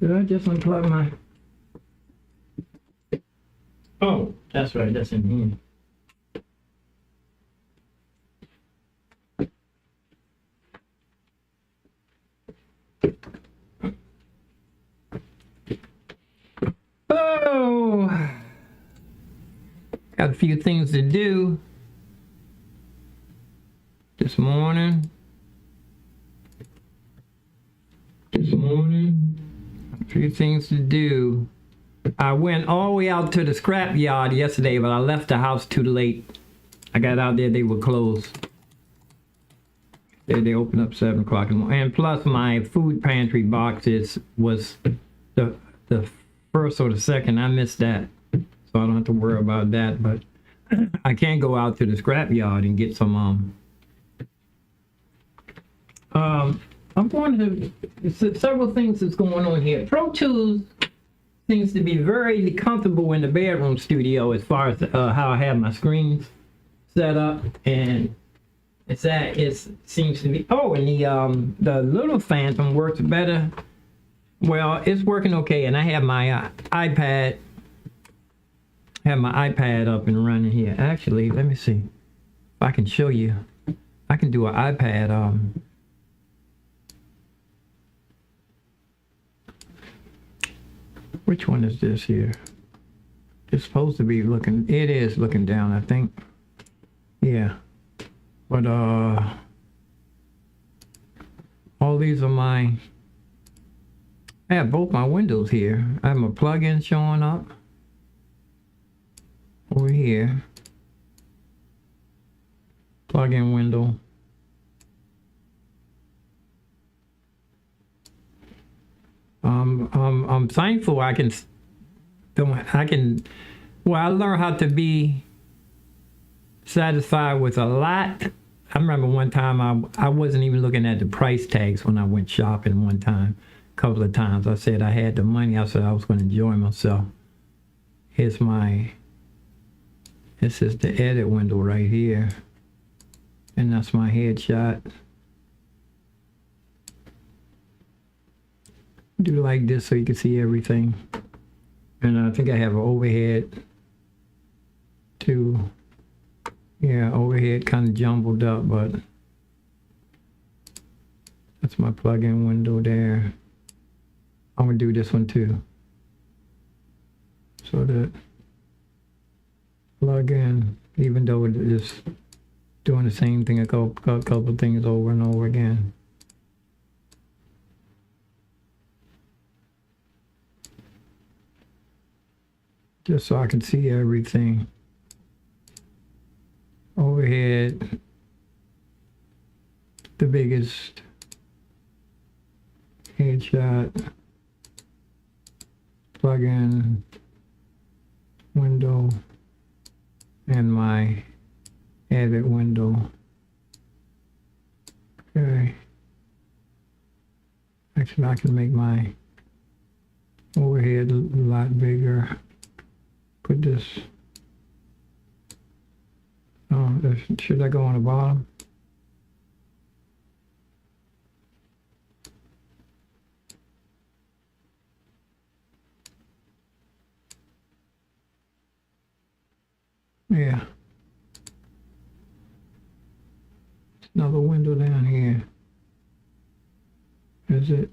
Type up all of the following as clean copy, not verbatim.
Did I just unplug my... Oh, that's right, that's in here. Oh, got a few things to do this morning. A few things to do. I went all the way out to the scrap yard yesterday, but I left the house too late. I got out there, they were closed. They opened up 7 o'clock in the morning. And plus my food pantry boxes was the first or the second. I missed that, so I don't have to worry about that. But I can go out to the scrap yard and get some I'm going to several things that's going on here. Pro Tools seems to be very comfortable in the bedroom studio as far as how I have my screens set up, and it seems to be. Oh, and the little phantom works better. Well, it's working okay, and I have my iPad. Up and running here. Actually, let me see if I can show you. I can do an iPad. Which one is this here? It's supposed to be looking. It is looking down, I think. Yeah. But all these are my. I have both my windows here. I have my plugin showing up over here. Plugin window. I'm thankful I learned how to be satisfied with a lot. I remember one time I wasn't even looking at the price tags when I went shopping one time. A couple of times I said I had the money. I said I was going to enjoy myself. This is the edit window right here, and that's my headshot. Do like this so you can see everything. And I think I have an overhead too. Yeah, overhead kind of jumbled up, but that's my plug-in window there. I'm gonna do this one too, so that plug in, even though it is doing the same thing a couple of things over and over again. Just so I can see everything. Overhead, the biggest headshot, plug-in window, and my edit window. Okay. Actually, I can make my overhead a lot bigger. Put this. Oh, should that go on the bottom? Yeah. Another window down here. Is it?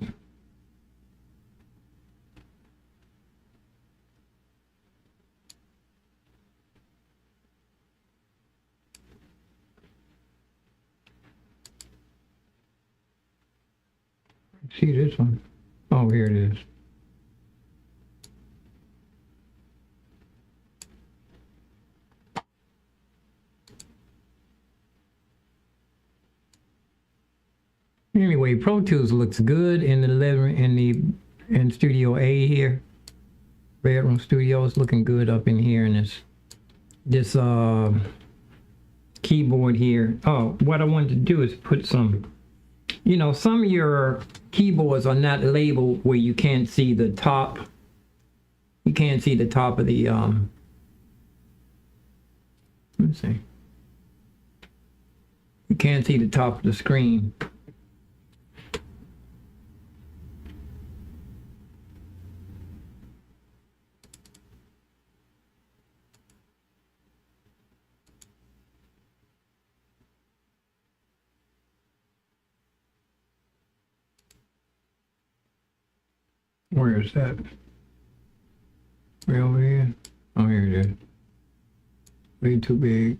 See this one? Oh, here it is. Anyway, Pro Tools looks good in the in Studio A here. Bedroom studio is looking good up in here, and this keyboard here. Oh, what I wanted to do is put some. You know, some of your keyboards are not labeled where you can't see the top. You can't see the top of the let's see. You can't see the top of the screen. Where is that? Way over here? Oh, here it is. Way too big.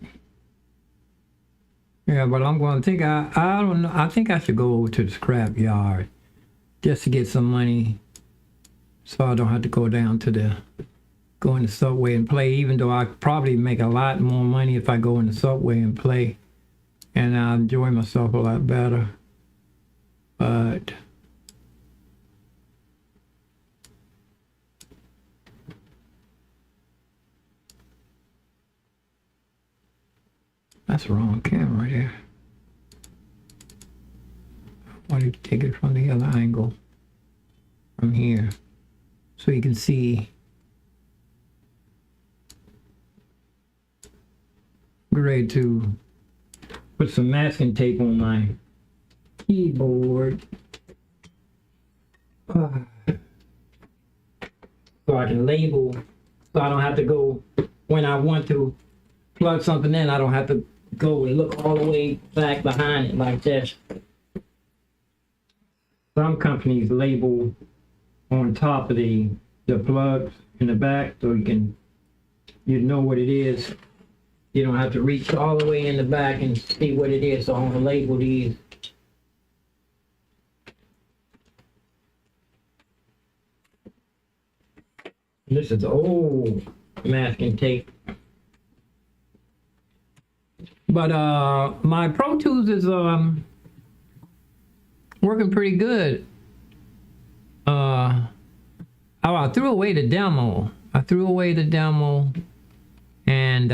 Yeah, but I'm going to think, I don't know, I think I should go over to the scrap yard just to get some money so I don't have to go down to go in the subway and play, even though I probably make a lot more money if I go in the subway and play, and I enjoy myself a lot better. But that's the wrong camera right there. Why do you take it from the other angle? From here. So you can see. I'm ready to put some masking tape on my keyboard. So I can label. So I don't have to go, when I want to plug something in, I don't have to go and look all the way back behind it like this. Some companies label on top of the plugs in the back, so you know what it is. You don't have to reach all the way in the back and see what it is. So I'm gonna label these. This is old masking tape. But my Pro Tools is working pretty good. I threw away the demo. And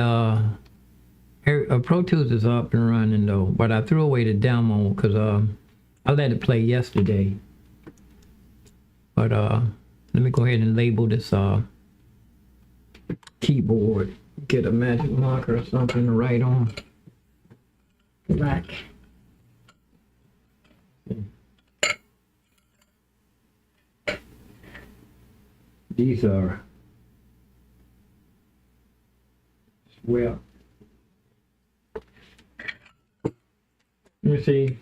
Pro Tools is up and running though. But I threw away the demo because I let it play yesterday. But let me go ahead and label this keyboard. Get a magic marker or something to write on. Black. These are, well, let me see.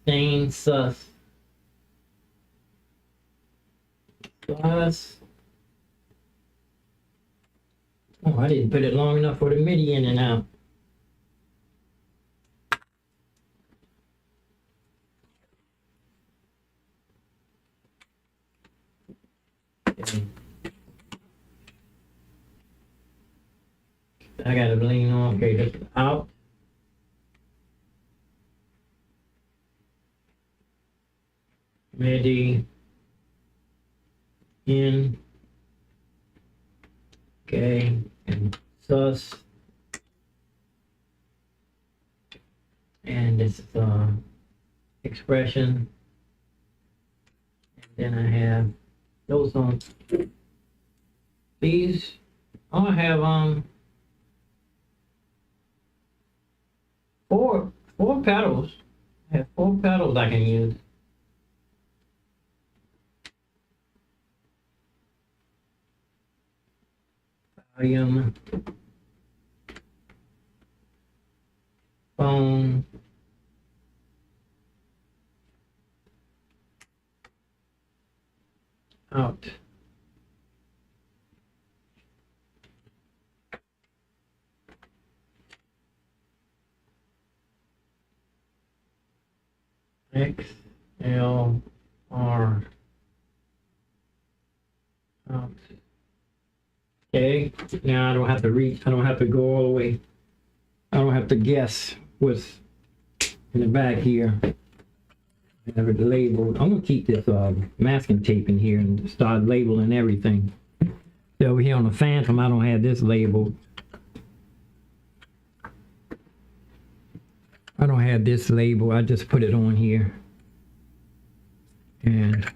Sustain sus. Plus. Oh, I didn't put it long enough for the MIDI in and out. Okay. I gotta lean on. Okay, that's out. MIDI in. Okay, and sus. And this is expression. And then I have those on. These I have four pedals. I have 4 pedals I can use. Volume, phone, out. X, L, R, out. Okay, now I don't have to reach, I don't have to go all the way, I don't have to guess what's in the back here. I have it labeled. I'm gonna keep this masking tape in here and start labeling everything. So over here on the Phantom, I don't have this labeled. I don't have this label, I just put it on here. And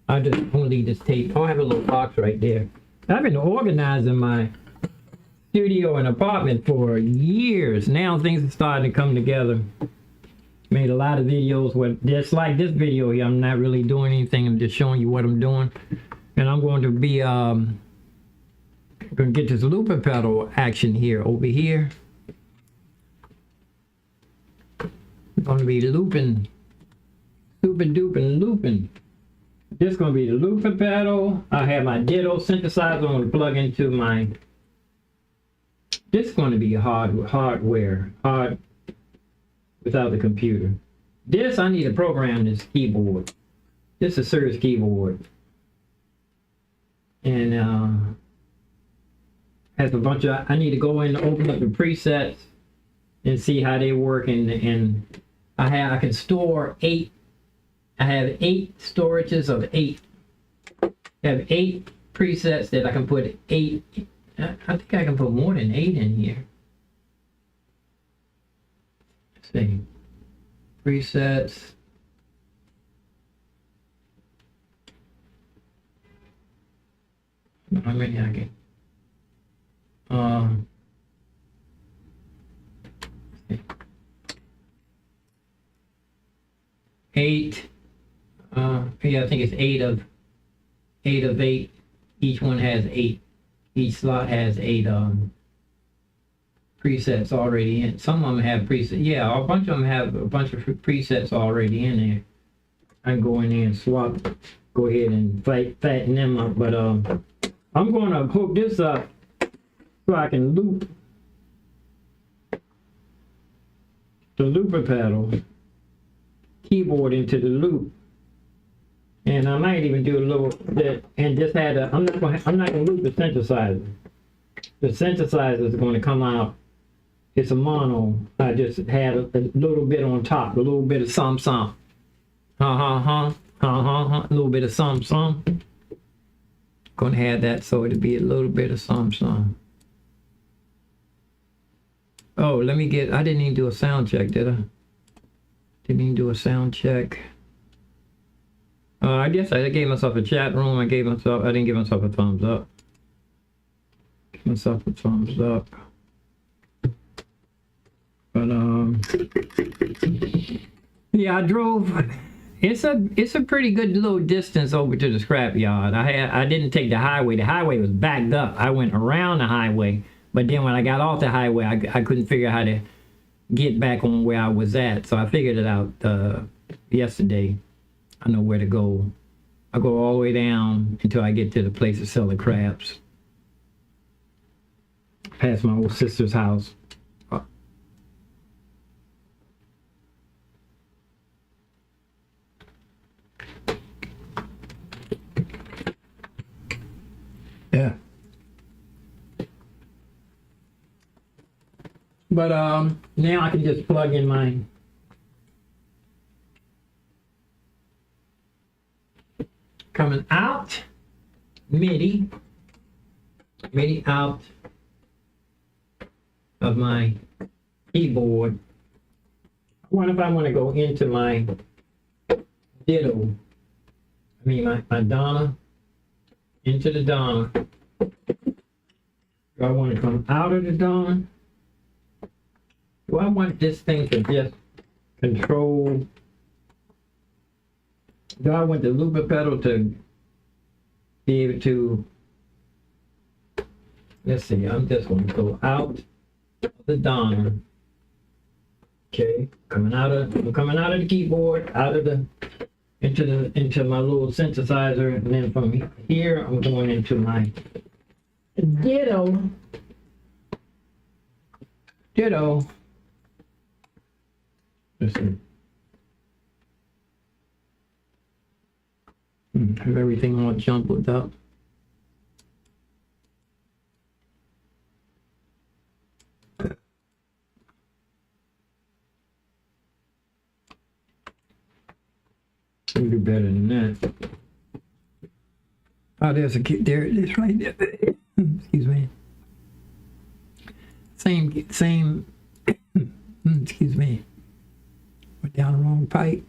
I just gonna leave this tape. I'll have a little box right there. I've been organizing my studio and apartment for years. Now things are starting to come together. Made a lot of videos with, just like this video here, I'm not really doing anything, I'm just showing you what I'm doing. And I'm going to be, gonna get this looper pedal action here, over here. I'm gonna be looping super duper looping. This is going to be the looper pedal. I have my Ditto synthesizer. I'm going to plug into my. This is going to be hardware without the computer. This I need to program this keyboard. This is a Surge keyboard, and has a bunch of. I need to go in and open up the presets and see how they work. And I can store 8. I have 8 storages of 8. I have 8 presets that I can put 8. I think I can put more than 8 in here. Let's see. Presets. How many I can? 8. Yeah, I think it's 8 of 8. Each one has 8. Each slot has 8 presets already in. Some of them have presets. Yeah, a bunch of them have a bunch of presets already in there. I can go in there and swap. Go ahead and fatten them up. But I'm going to hook this up so I can loop the looper pedal keyboard into the loop. And I might even do a little bit, and just had a, I'm not gonna loop the synthesizer. The synthesizer is going to come out. It's a mono. I just had a little bit on top, a little bit of some. A little bit of some. Gonna have that so it'll be a little bit of some. Oh, let me get. I didn't even do a sound check, did I? Didn't even do a sound check. I guess I gave myself a chat room. I didn't give myself a thumbs up. Give myself a thumbs up. But yeah, I drove. It's a pretty good little distance over to the scrap yard. I didn't take the highway. The highway was backed up. I went around the highway, but then when I got off the highway, I couldn't figure out how to get back on where I was at. So I figured it out yesterday. I know where to go. I go all the way down until I get to the place to sell the crabs. Past my old sister's house. Yeah. But now I can just plug in my coming out MIDI out of my keyboard. I wonder if I want to go into my Ditto. I mean my Donna. Into the Donna. Do I want to come out of the Donna? Do I want this thing to just control? Do I want the looper pedal to be able to? Let's see, I'm just going to go out of the Donna. Okay, I'm coming out of the keyboard, into my little synthesizer, and then from here I'm going into my Ditto. Let's see. Have everything all jumbled up. We do better than that. Oh, there's a kid there. It's right there. Excuse me. Same. Excuse me. Went down the wrong pipe.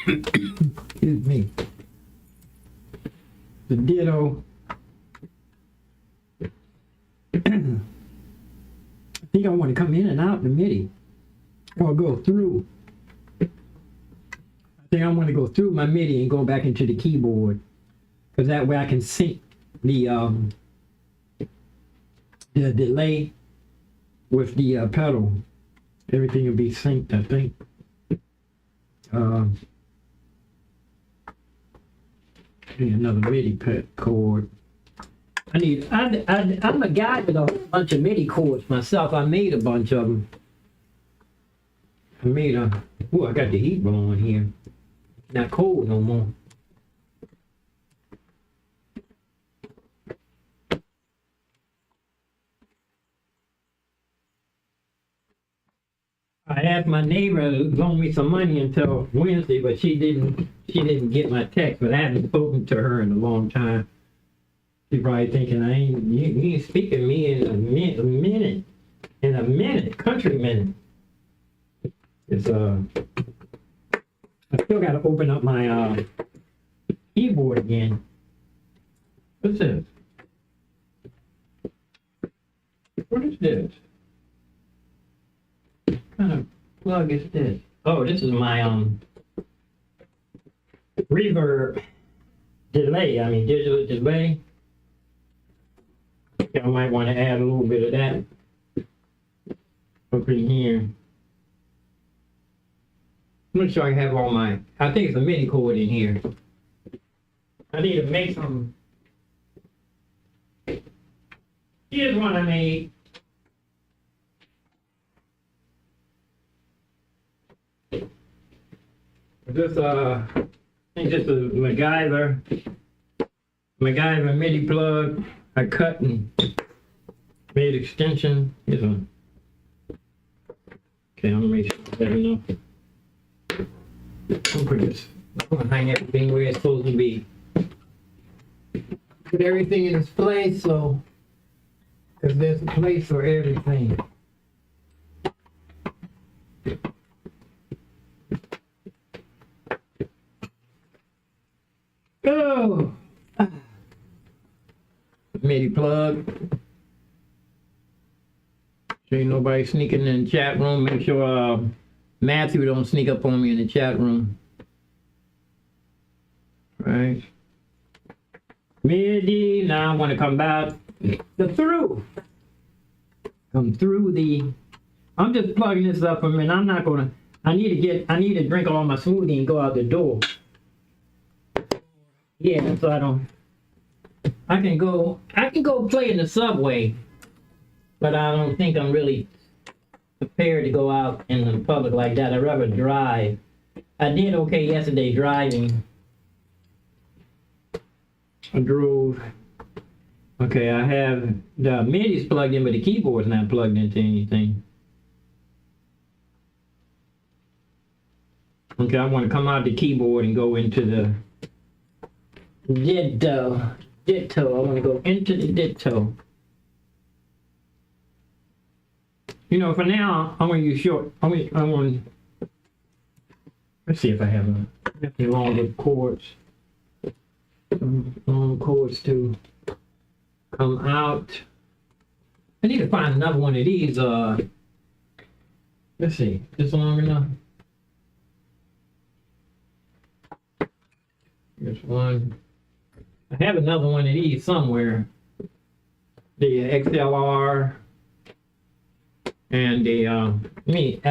Excuse me. The Ditto. think I want to come in and out the MIDI, or go through. I think I want to go through my MIDI and go back into the keyboard, because that way I can sync the delay with the pedal. Everything will be synced, I think. Need another MIDI chord. I'm a guy with a whole bunch of MIDI chords myself. I made a bunch of them. I got the heat blowing here. Not cold no more. I asked my neighbor to loan me some money until Wednesday, but she didn't get my text, but I haven't spoken to her in a long time. She's probably thinking you ain't speaking to me in a minute, country minute. It's I still gotta open up my keyboard again. What's this? What is this? What kind of plug is this? Oh, this is my reverb delay. Digital delay. I might want to add a little bit of that up in here. I'm not sure I have all my. I think it's a MIDI chord in here. I need to make some. Here's one I made. This I think this is MacGyver MIDI plug. I cut and made extension. Here's one. Okay, I'm gonna make sure I have enough. I'm gonna hang everything where it's supposed to be. Put everything in its place, so because there's a place for everything. Oh, MIDI plug. Sure ain't nobody sneaking in the chat room. Make sure Matthew don't sneak up on me in the chat room. Right. MIDI. Now I want to come back through. Come through the. I'm just plugging this up. I mean, I'm not gonna. I need to drink all my smoothie and go out the door. Yeah, so I can go play in the subway, but I don't think I'm really prepared to go out in the public like that. I'd rather drive. I did okay yesterday driving. I drove. Okay, I have the MIDI's plugged in, but the keyboard's not plugged into anything. Okay, I want to come out the keyboard and go into the ditto. I want to go into the ditto. You know, for now, I'm going to use short. Let's see if I have any longer chords. Long chords to come out. I need to find another one of these. Let's see. Is this long enough? Here's one. I have another one of these somewhere. The XLR and the let me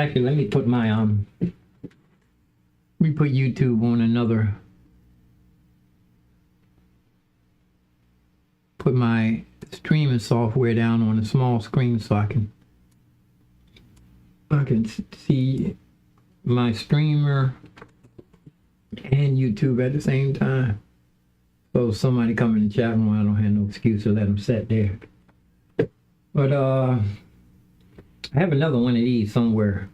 put my let me put YouTube on another. Put my streaming software down on a small screen so I can see my streamer and YouTube at the same time. So if somebody come in the chat room, I don't have no excuse to let them sit there. But I have another one of these somewhere.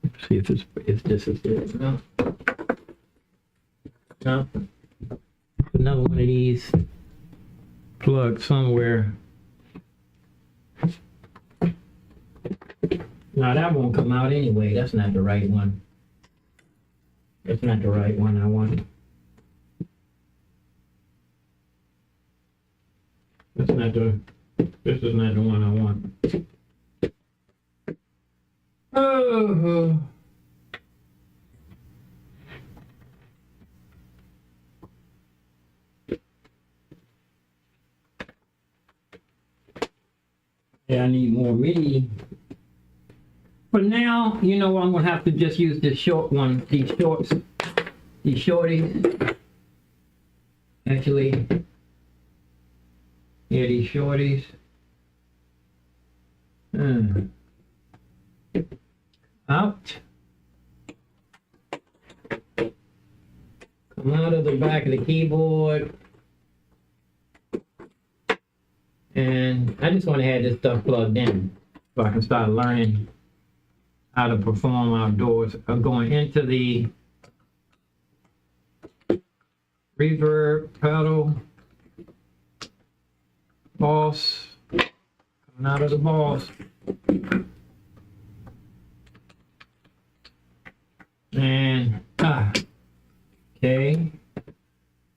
Let's see if this is it. No. Another one of these plugged somewhere. No, that won't come out anyway. That's not the right one. That's not the right one I want. This is not the one I want. Oh. Yeah, I need more MIDI. For now, you know, I'm gonna have to just use this short one, these shorties. Actually, yeah, these shorties. Out. Come out of the back of the keyboard. And I just want to have this stuff plugged in so I can start learning how to perform outdoors. I'm going into the reverb pedal, boss, coming out of the boss. And, okay,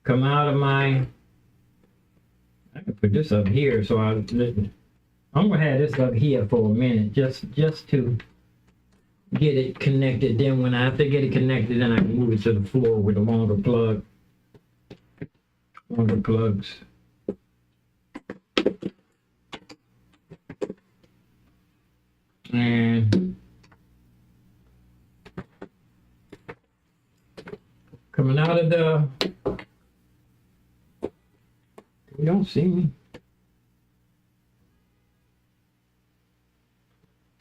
come out of my, I can put this up here, so I'm gonna have this up here for a minute, just to get it connected. Then when I have to get it connected, then I can move it to the floor with a longer plugs. And coming out of the, you don't see me.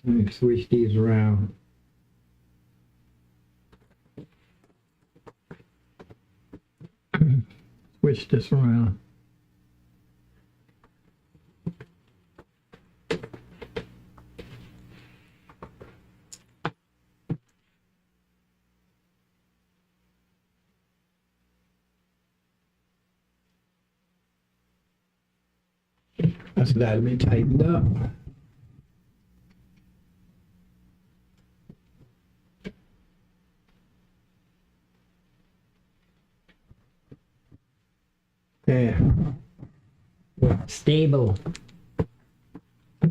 Let me switch these around. Switch this around. That's got to be tightened up. Yeah. Stable.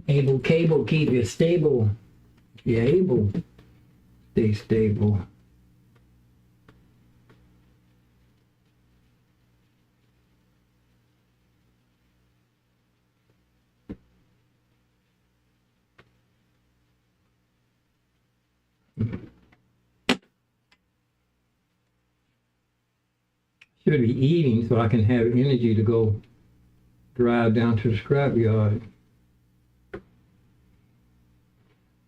Able cable, keep you stable. You're able. Stay stable. Should be eating so I can have energy to go drive down to the scrapyard.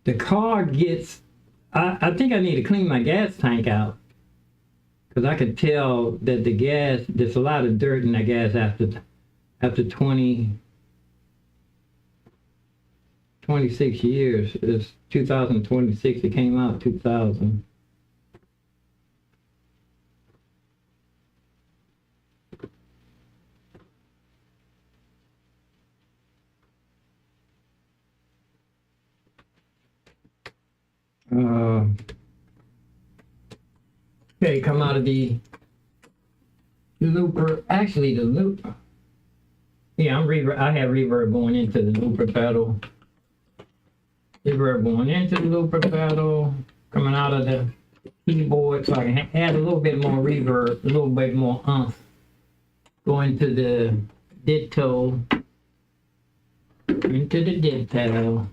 The car gets, I think I need to clean my gas tank out, because I could tell that the gas, there's a lot of dirt in that gas after 26 years. It's 2026, it came out 2000. Okay, come out of the looper. Actually, the loop. Yeah, I have reverb going into the looper pedal. Reverb going into the looper pedal. Coming out of the keyboard, so I can add a little bit more reverb, a little bit more umph. Going to the ditto. Into the dip pedal.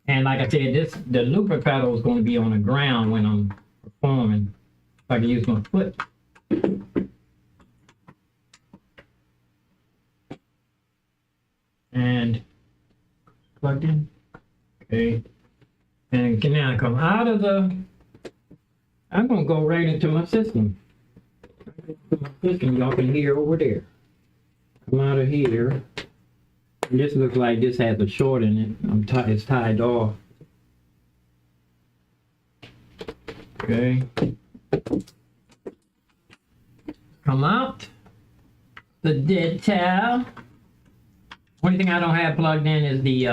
And like I said, the looper pedal is going to be on the ground when I'm performing. So I can use my foot. And plugged in. Okay. And now I come out of the, I'm going to go right into my system. Y'all can hear over there. Come out of here. And this looks like this has a short in it. It's tied off. Okay. Come out. The dead towel. Only thing I don't have plugged in is the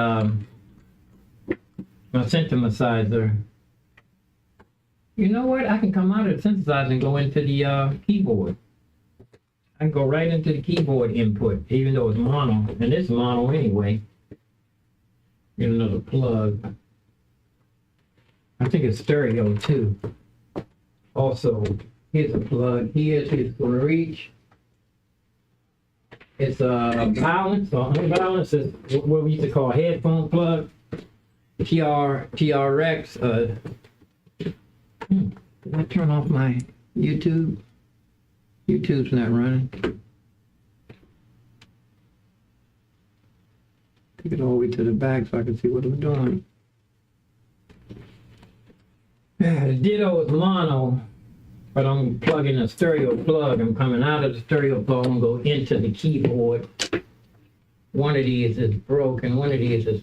my synthesizer. You know what? I can come out of the synthesizer and go into the keyboard. I can go right into the keyboard input, even though it's mono, and it's mono anyway. Get another plug. I think it's stereo too. Also, here's a plug. Here's for reach. It's a balance or unbalance. Is what we used to call a headphone plug. TRX. Did I turn off my YouTube? YouTube's not running. Take it all the way to the back so I can see what I'm doing. The ditto is mono, but I'm plugging a stereo plug. I'm coming out of the stereo plug and go into the keyboard. One of these is broken. One of these is...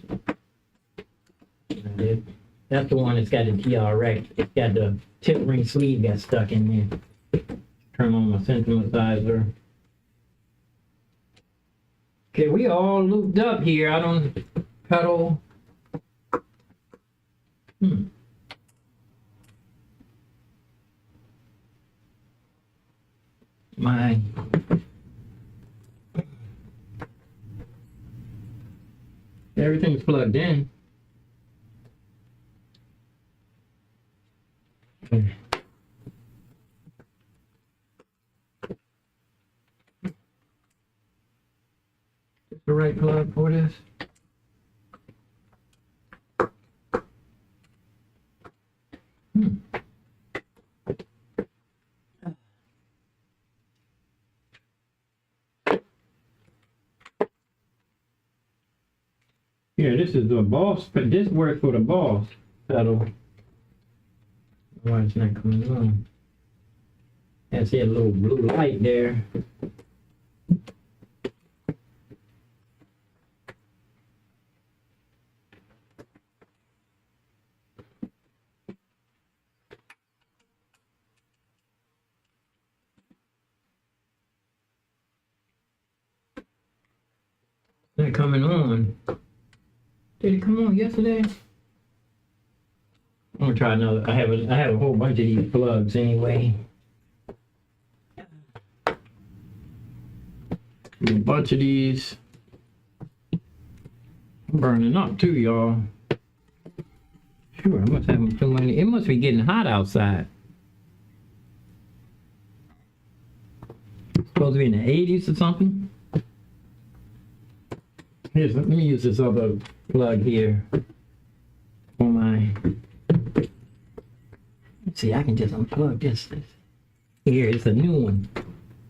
That's the one that's got the TRX. It's got the tip ring sleeve got stuck in there. Turn on my synthesizer. Okay, we all looped up here. I don't pedal. My everything's plugged in. The right plug for this? Yeah, this is the boss, but this works for the boss pedal. Why it's not coming on? I see a little blue light there. Not coming on. Did it come on yesterday? I'm gonna try another. I have a whole bunch of these plugs anyway. A bunch of these. I'm burning up too, y'all. Sure, I must have too many. It must be getting hot outside. It's supposed to be in the 80s or something. Here's, let me use this other plug here for my. Let's see, I can just unplug this. Here, it's a new one.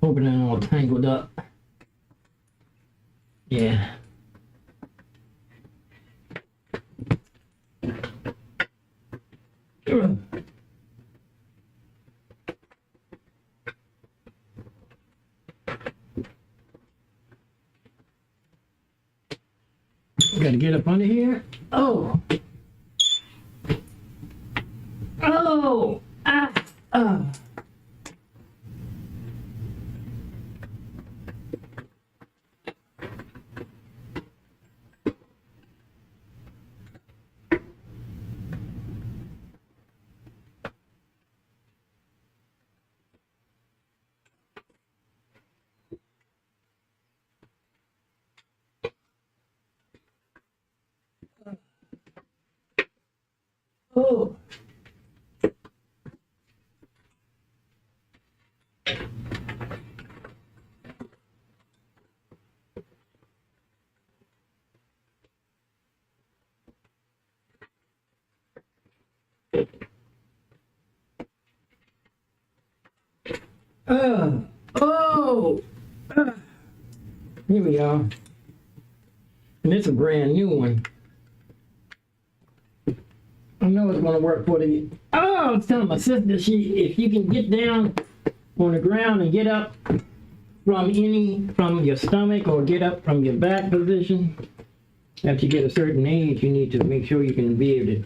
Hoping it's all tangled up. Yeah. Gotta get up under here. Oh. Oh. Ah. Oh. Oh. Oh. Here we are. And it's a brand new one. I know it's gonna work for the. Oh, I was telling my sister, if you can get down on the ground and get up from your stomach or get up from your back position, after you get a certain age, you need to make sure you can be able to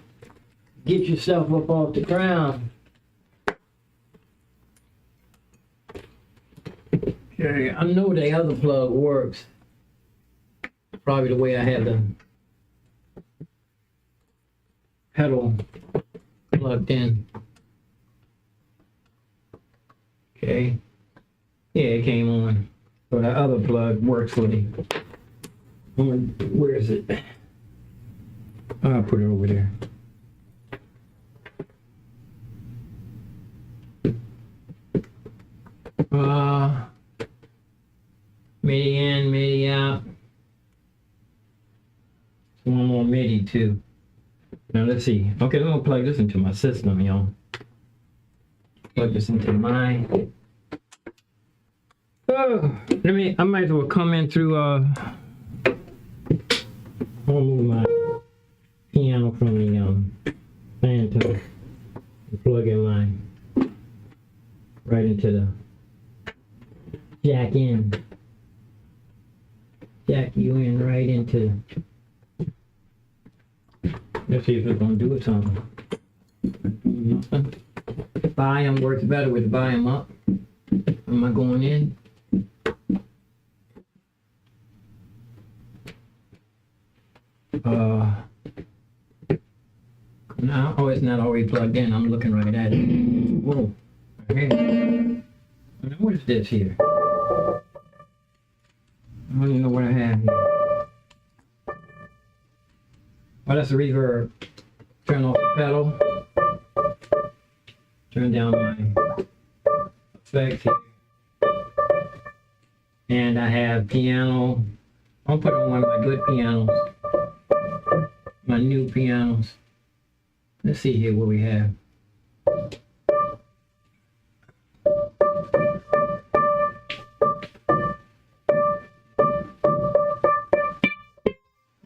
get yourself up off the ground. Okay, I know the other plug works. Probably the way I have the pedal plugged in. Okay. Yeah, it came on. So that other plug works for me. Where is it? I'll put it over there. MIDI in, MIDI out. One more MIDI too. Now let's see. Okay, I'm gonna plug this into my system, y'all. Plug this into mine. Oh, I might as well come in through I'll move my piano from the Phantom and plug in mine right into the jack in. Jack you in right into. Let's see if it's gonna do it something. Volume works better with the volume up. Am I going in? No, oh, it's not already plugged in. I'm looking right at it. Whoa. Okay. Now, what is this here? I don't even know what I have here. Oh, that's the reverb. Turn off the pedal. Turn down my effects here. And I have piano. I'll put on one of my good pianos. My new pianos. Let's see here what we have.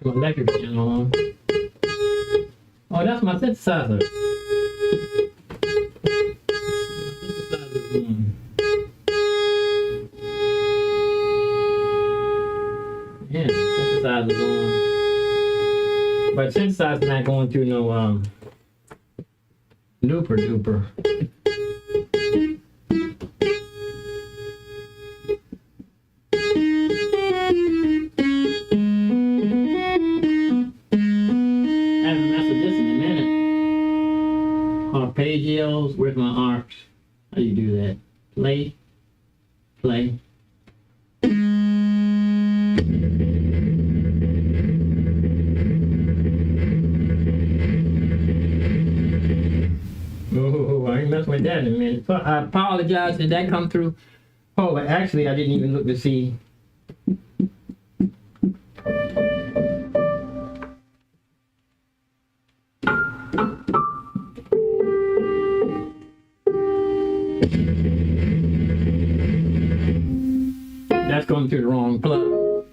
My electric piano on. Oh, that's my synthesizer. Synthesizer's on. Yeah, synthesizer's on. But synthesizer's not going through no looper duper. Arpeggios, where's my arcs? How do you do that? Play, play. Oh, I ain't messing with that in a minute. So I apologize, did that come through? Oh, but actually I didn't even look to see. That's going through the wrong plug.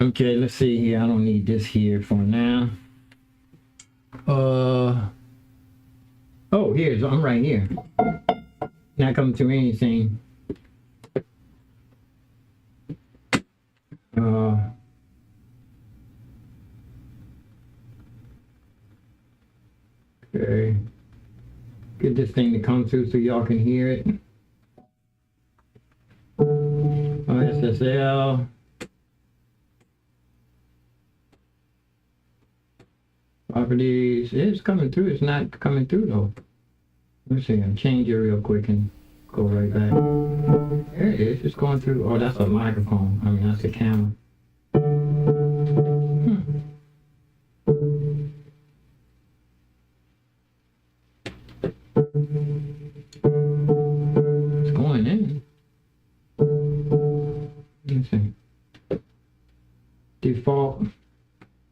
Okay, let's see here. I don't need this here for now. Oh, here's, I'm right here. Not coming through anything. Okay. Get this thing to come through so y'all can hear it. SSL. Properties. It's coming through. It's not coming through though. Let's see. I'll change it real quick and go right back. There it is. It's going through. Oh, that's a microphone. I mean, that's a camera. It's going in. Let me see. Default.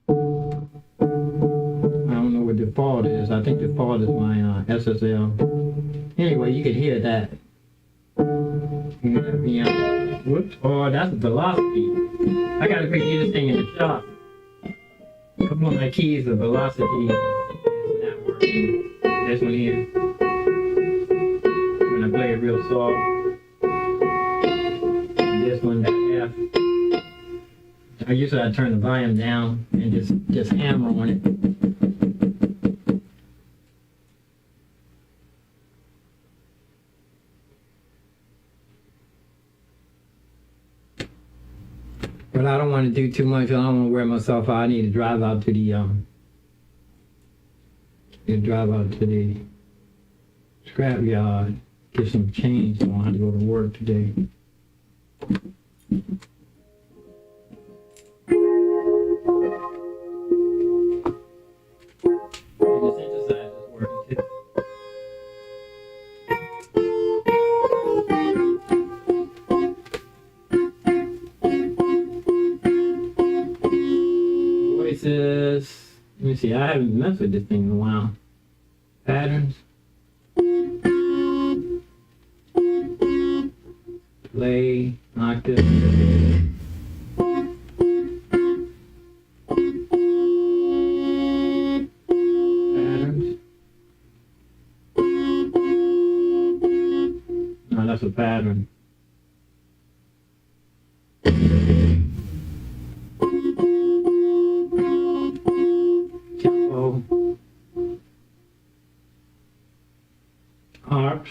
I don't know what default is. I think default is my SSL. Anyway, you can hear that. Whoops. Oh, that's velocity. I gotta get this thing in the shop. A couple of my keys, the velocity is not working. This one here. When I play it real soft. This one, that F. I usually I turn the volume down and just hammer on it. But I don't want to do too much. I don't want to wear myself out. I need to drive out to the scrap yard. get some change. I don't have to go to work today. And the synthesizer's working too. Voices. Let me see. I haven't messed with this thing in a while. Patterns. Play. Octave. Patterns. No, that's a pattern. Tempo. Harps.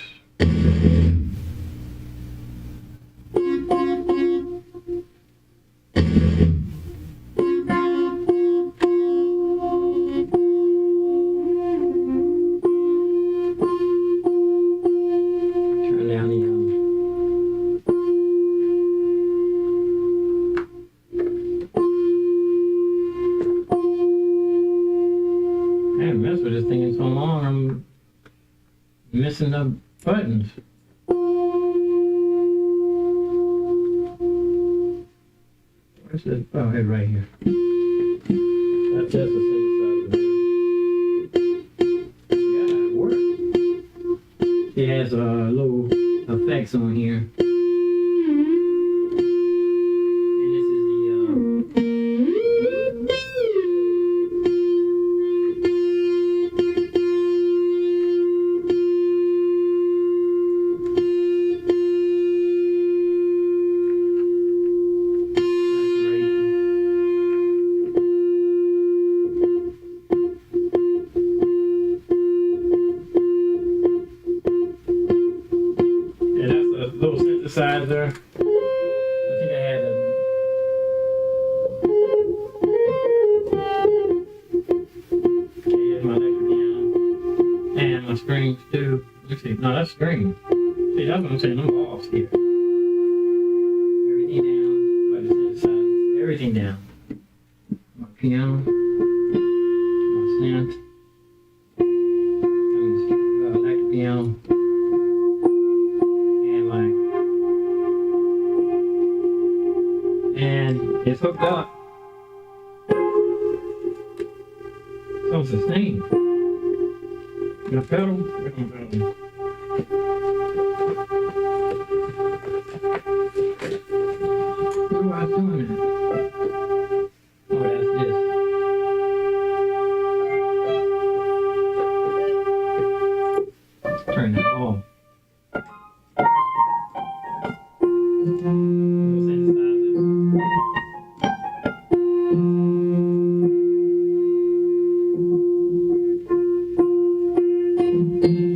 Turn down the I haven't messed with this thing in so long, I'm missing the buttons. Where's this? Oh, head right here. That's just a synthesizer there. Yeah, it works. It has little effects on here. And this is the little synthesizer. I think I had here's my electric piano. And my strings too. Let's see. No, that's strings. See, that's what I'm saying. I'm lost here. Everything down. By the synthesizer. Everything down. My piano. My synth. Electric piano. And it's hooked up. So it's the same. The pedal. Where's my pedal? What am I doing it? Oh, that's this. Turn that off.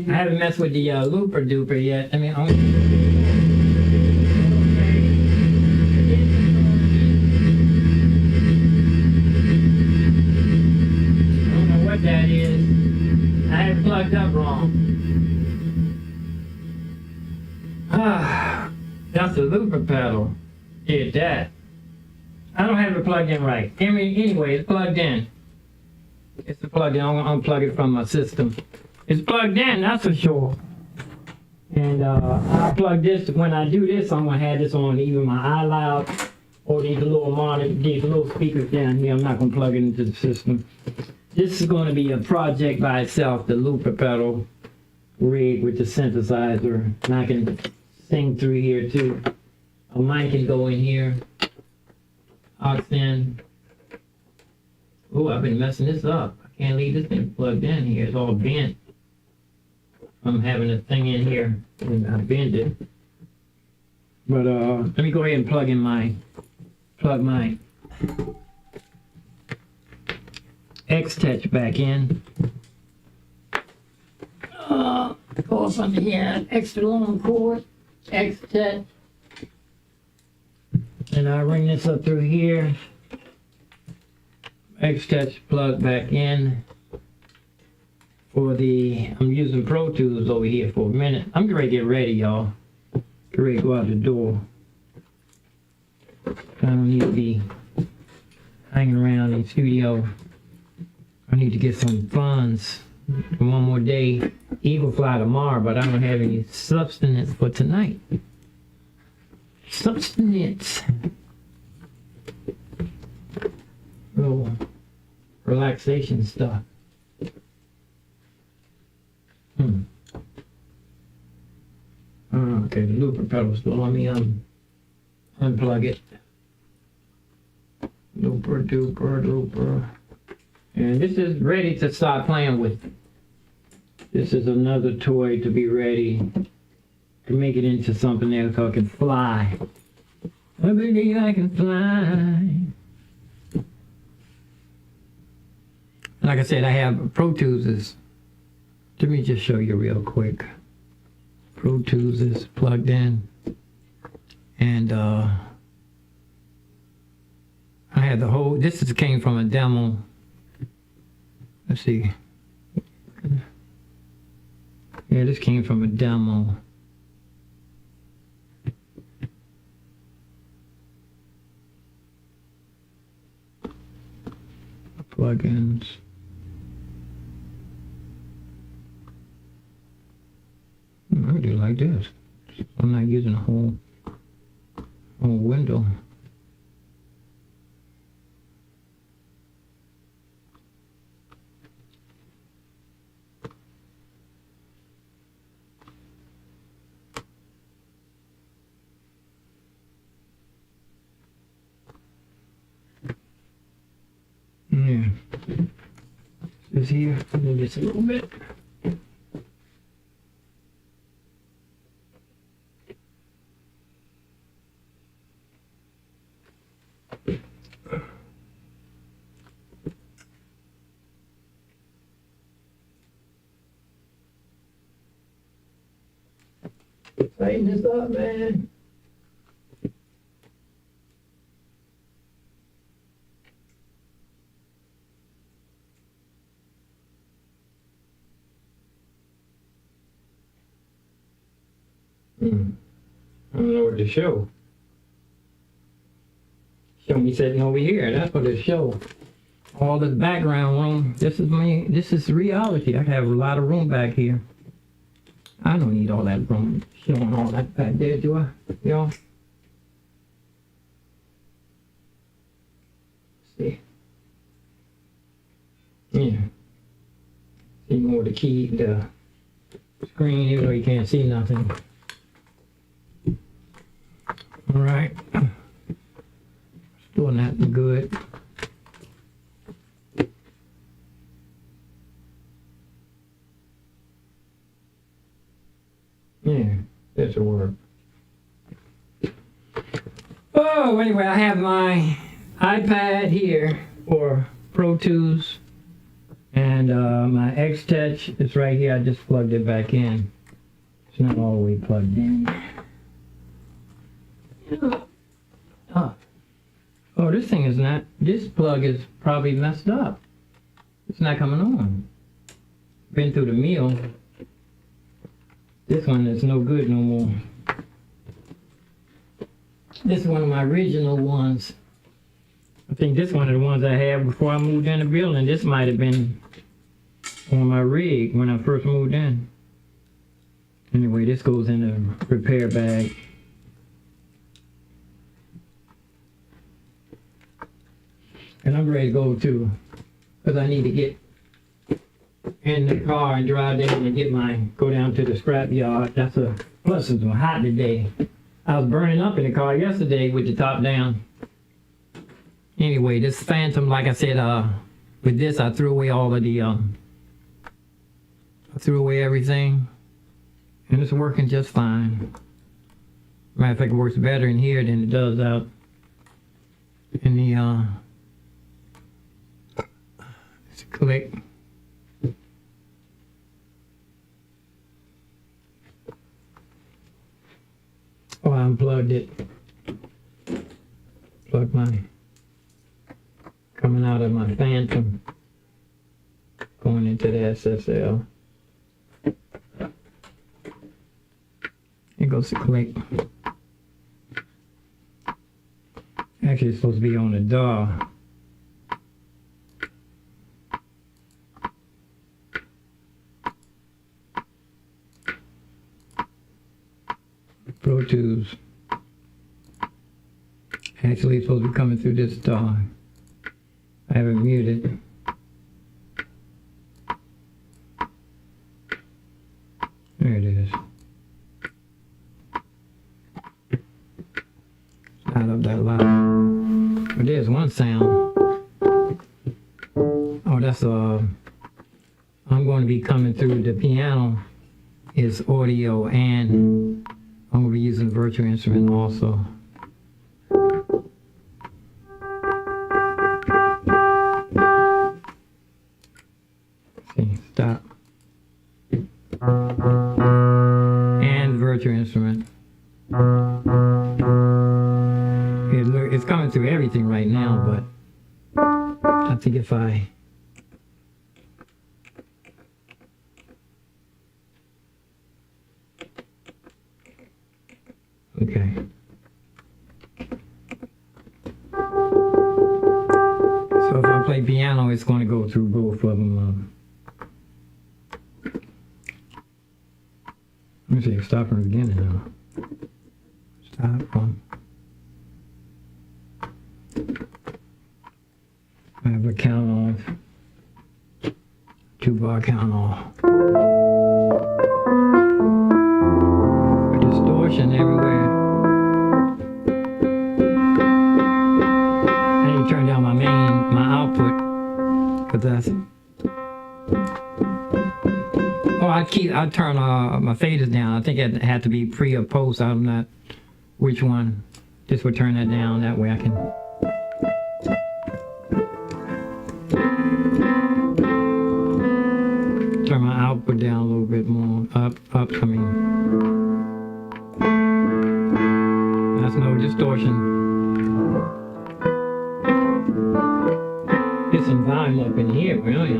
I haven't messed with the looper duper yet. I mean, I don't know what that is. I had it plugged up wrong. That's the looper pedal. Did that. I don't have it plugged in right. Anyway, it's plugged in. It's plugged in. I'm gonna unplug it from my system. It's plugged in, that's for sure. And I plug this, when I do this, I'm gonna have this on either my iLoud or these little monitor, these little speakers down here. I'm not gonna plug it into the system. This is gonna be a project by itself, the looper pedal rig with the synthesizer. And I can sing through here too. A mic can go in here. Aux in. Oh, I've been messing this up. I can't leave this thing plugged in here. It's all bent. I'm having a thing in here and I bend it. But let me go ahead and plug my X-Touch back in. Goes under here, extra long cord, X-Touch. And I ring this up through here. X-Touch plug back in. for I'm using Pro Tools over here for a minute. I'm going to get ready, y'all. Get ready to go out the door. I don't need to be hanging around in the studio. I need to get some funds for one more day. Eagle fly tomorrow, but I don't have any substance for tonight. Substance. Little relaxation stuff. Okay, the looper pedal still. Let me unplug it. Looper. And this is ready to start playing with. This is another toy to be ready to make it into something else so I can fly. I believe I can fly. Like I said, I have Pro Tools. Let me just show you real quick. Pro Tools is plugged in, and I had the whole. Came from a demo. Let's see. Yeah, this came from a demo. Plugins. I do like this. I'm not using a whole window. Yeah. This here, maybe just a little bit. Tighten this up, man. I don't know what to show. Show me sitting over here. That's what it show. All this background room. This is reality. I have a lot of room back here. I don't need all that room showing all that back there, do I? Y'all? See. Yeah. See more the screen, even though you can't see nothing. All right. Still not good. Yeah, this will work. Oh, anyway, I have my iPad here for Pro Tools, and my X-Touch is right here. I just plugged it back in. It's not all the way plugged in. Oh, this thing is not. This plug is probably messed up. It's not coming on. Been through the mill. This one is no good no more. This is one of my original ones. I think this one of the ones I had before I moved in the building. This might have been on my rig when I first moved in. Anyway, this goes in the repair bag. And I'm ready to go too, because I need to get in the car and drive down and go down to the scrap yard. Plus it's hot today. I was burning up in the car yesterday with the top down. Anyway, this Phantom, like I said, with this I threw away all of the, I threw away everything, and it's working just fine. Matter of fact, it works better in here than it does out in the, let's click. Oh, I unplugged it. Plug coming out of my Phantom. going into the SSL. It goes to click. Actually, it's supposed to be on the DAW. Pro Tools. Actually, it's supposed to be coming through this DAW. I have it muted. There it is. It's not up that loud. But there's one sound. Oh, that's I'm going to be coming through the piano is audio, and I'm going to be using virtual instrument also. See, stop. And virtual instrument. It's coming through everything right now, but I think if I okay. So if I play piano, it's going to go through both of them. Let me see, stop from the beginning now. Stop from. I have a count off. 2-bar count off. Distortion everywhere. I need to turn down my output, because that's. Oh, I turn my faders down. I think it had to be pre or post. I'm not which one. Just would turn that down. That way I can. Turn my output down a little bit more. Up, I mean. That's no distortion. Get some volume up in here, really.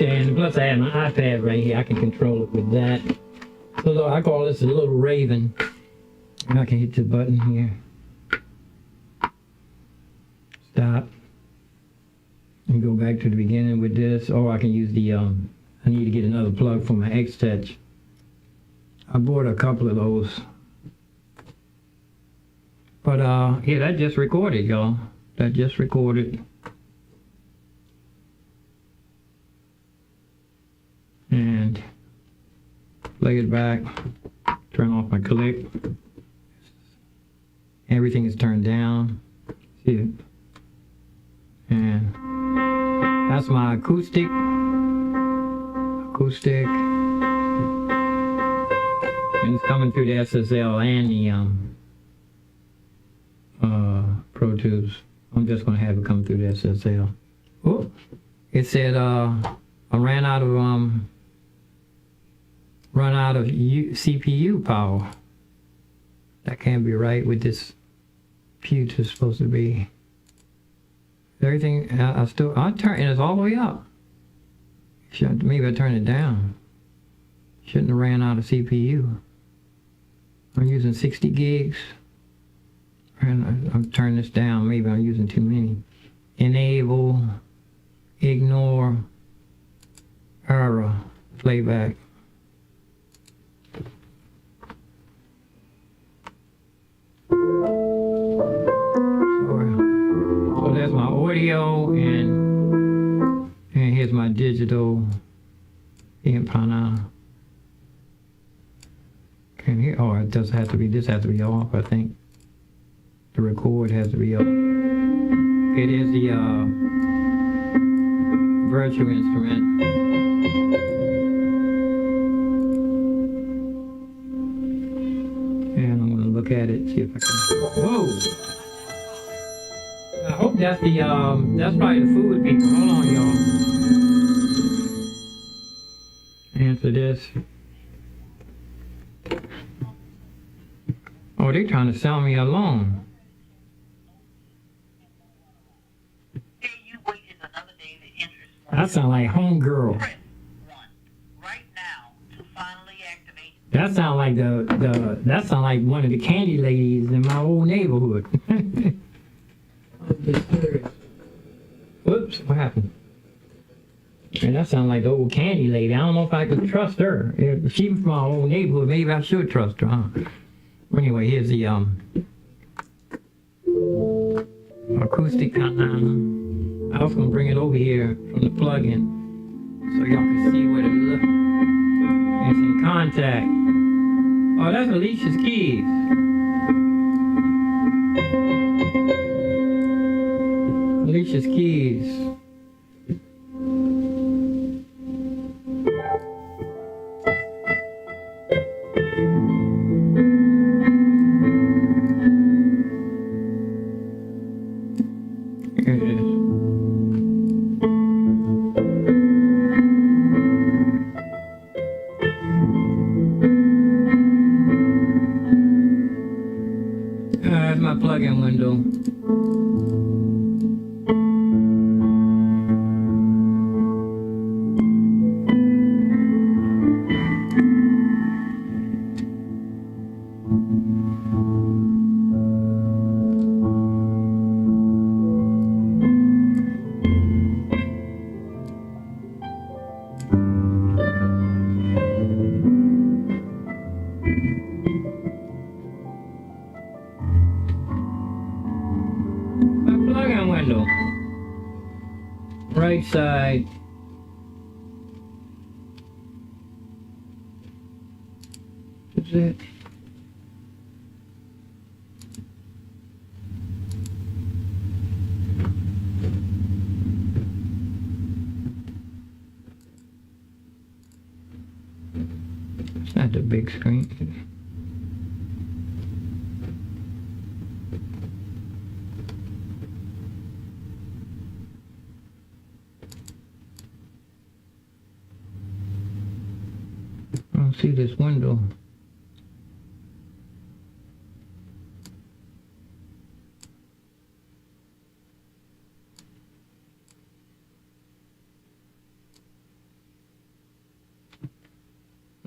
And plus I have my iPad right here. I can control it with that. So I call this a little Raven. And I can hit the button here. Stop. And go back to the beginning with this. Or I can use the, I need to get another plug for my X-Touch. I bought a couple of those. But yeah, that just recorded, y'all. That just recorded. And play it back, turn off my click. Everything is turned down. See it? And that's my acoustic. And it's coming through the SSL and the Pro Tools. I'm just gonna have it come through the SSL. Oh, it said I ran out of CPU power. That can't be right with this computer. Supposed to be everything. I'm turning it all the way up. Maybe I turn it down. Shouldn't have ran out of CPU. I'm using 60 gigs. And I'm turning this down. Maybe I'm using too many. Enable, ignore, error, playback. So that's my audio, and here's my digital input. Can hear? Oh, it does have to be. This has to be off, I think. The record has to be off. It is the virtual instrument. And I'm going to look at it, see if I can. Whoa! I hope that's the that's probably the food people. Hold on, y'all. Answer this. Oh, they trying to sell me a loan. That sound like homegirl. That sound like that sound like one of the candy ladies in my old neighborhood. Whoops, what happened? And that sounds like the old candy lady. I don't know if I could trust her. If she's from my old neighborhood, maybe I should trust her, huh? Anyway, here's the acoustic I was gonna bring it over here from the plug-in so y'all can see what it looks. It's in contact. Oh, that's Alicia's keys. Alicia's keys. Here it is. That's my plug-in window. Plug-in window. Right side. That's it. It's not the big screen. I don't see this window.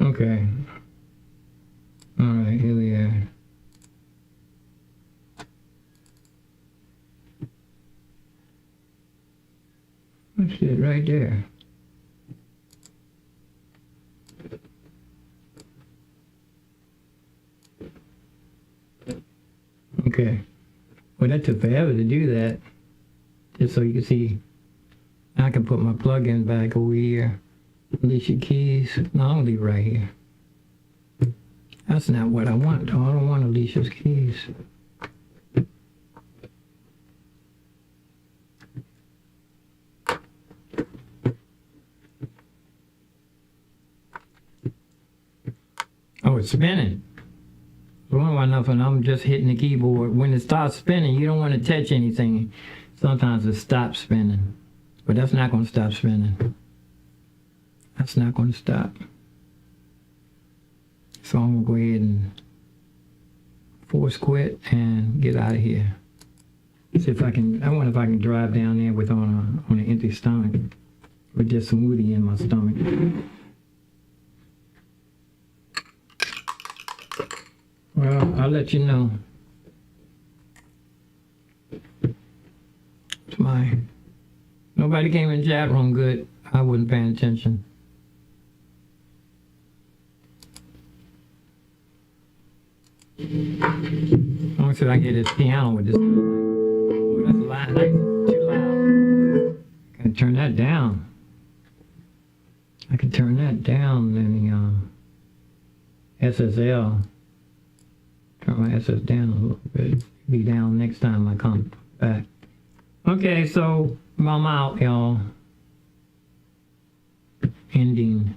Okay. All right, here we are. That's it right there. Okay. Well, that took forever to do that. Just so you can see. I can put my plug-in back over here. Alicia keys. No, I'll leave right here. That's not what I want, though. I don't want Alicia's keys. Oh, it's spinning. Wrong why nothing. I'm just hitting the keyboard. When it starts spinning, you don't want to touch anything. Sometimes it stops spinning. But that's not going to stop spinning. That's not going to stop. So I'm going to go ahead and force quit and get out of here. See if I can, I wonder if I can drive down there with on an empty stomach. With just smoothie in my stomach. Well, I'll let you know. It's nobody came in the chat room good. I wasn't paying attention. Long as I get this piano with this. Oh, that's loud. That's too loud. I can turn that down. I can turn that down in the SSL. Turn my SS down a little bit. Be down next time I come back. Okay, so I'm out, y'all. Ending.